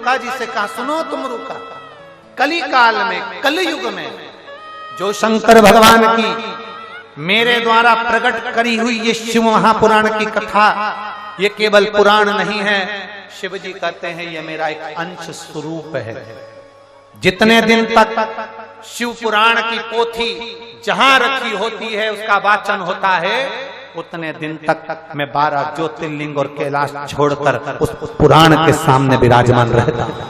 तमरुका जी से कहा, सुनो तमरुका, कली काल में, कलयुग में जो शंकर भगवान की मेरे द्वारा प्रकट करी हुई ये शिव महापुराण की कथा, ये केवल पुराण नहीं है। शिव जी कहते हैं ये मेरा एक अंश स्वरूप है। जितने दिन तक शिव पुराण की पोथी जहां रखी होती है, उसका वाचन होता है, उतने दिन तक मैं 12 ज्योतिर्लिंग और कैलाश छोड़कर उस पुराण के सामने विराजमान रहता हूं,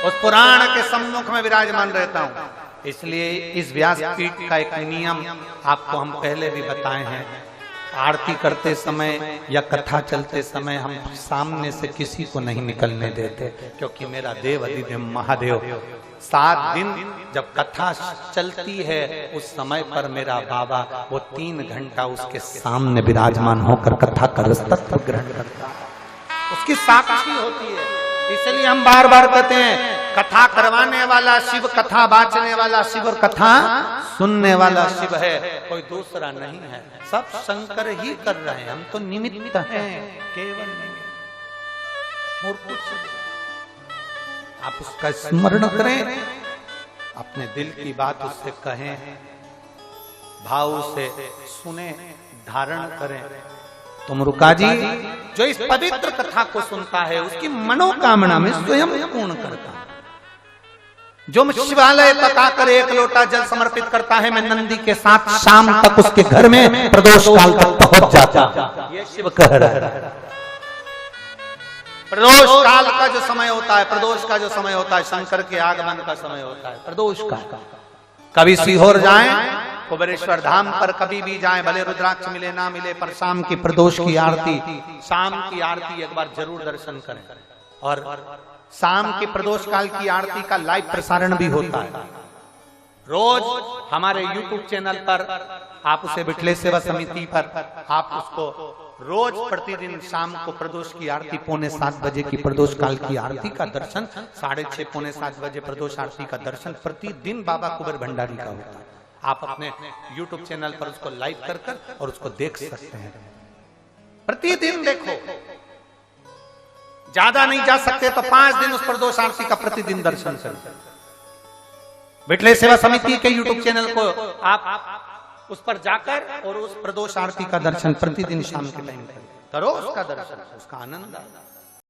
उस पुराण के सम्मुख में विराजमान रहता हूं। इसलिए इस व्यासपीठ का एक नियम आपको हम पहले भी बताए हैं, आरती करते समय या कथा चलते समय हम सामने से किसी को नहीं निकलने देते, क्योंकि मेरा देव अधिदेव महादेव 7 दिन जब कथा चलती है उस समय पर मेरा बाबा वो 3 घंटा उसके सामने विराजमान होकर कथा का रसतत्व ग्रहण करता है, उसकी साक्षी होती है। इसलिए हम बार बार कहते हैं कथा करवाने वाला शिव, कथा बांचने वाला शिव और कथा सुनने वाला शिव है, कोई दूसरा नहीं है। सब शंकर ही कर रहे हैं, हम तो निमित्त हैं, केवल नहीं और कुछ नहीं। आप उसका स्मरण करें, अपने दिल की बात उससे कहें, भाव से सुने, धारण करें। तमरुका जी जो इस पवित्र कथा को सुनता है उसकी मनोकामना में स्वयं पूर्ण करता है। जो शिवालय तक आकर 1 लोटा जल समर्पित करता है, मैं नंदी के साथ शाम तक उसके घर में प्रदोष काल तक पहुंच जाता। ये शिव कह रहा है। प्रदोष काल का जो समय होता है, प्रदोष का जो समय होता है, शंकर के आगमन का समय होता है प्रदोष का। कभी सीहोर जाएं, कुबेरेश्वर धाम पर कभी भी जाएं, भले रुद्राक्ष मिले ना मिले, पर शाम की प्रदोष की आरती, शाम की आरती एक बार जरूर दर्शन करें। और शाम की प्रदोष काल की आरती का लाइव प्रसारण भी होता है रोज हमारे YouTube चैनल पर। आप उसे बिठले सेवा समिति पर आप उसको रोज प्रतिदिन शाम को प्रदोष की आरती 6:45 बजे की प्रदोष काल की आरती का दर्शन, 6:30 पौने 7 बजे प्रदोष आरती का दर्शन प्रतिदिन बाबा कुबेर भंडारी का होता है। आप अपने YouTube चैनल पर उसको लाइव कर और उसको देख सकते हैं। प्रतिदिन देखो, ज्यादा नहीं जा सकते तो 5 दिन उस प्रदोष आरती का प्रतिदिन दर्शन करें। बिठले सेवा समिति के YouTube चैनल को आप उस पर जाकर और उस प्रदोष आरती का दर्शन प्रतिदिन शाम के टाइम करो, उसका दर्शन, उसका आनंद।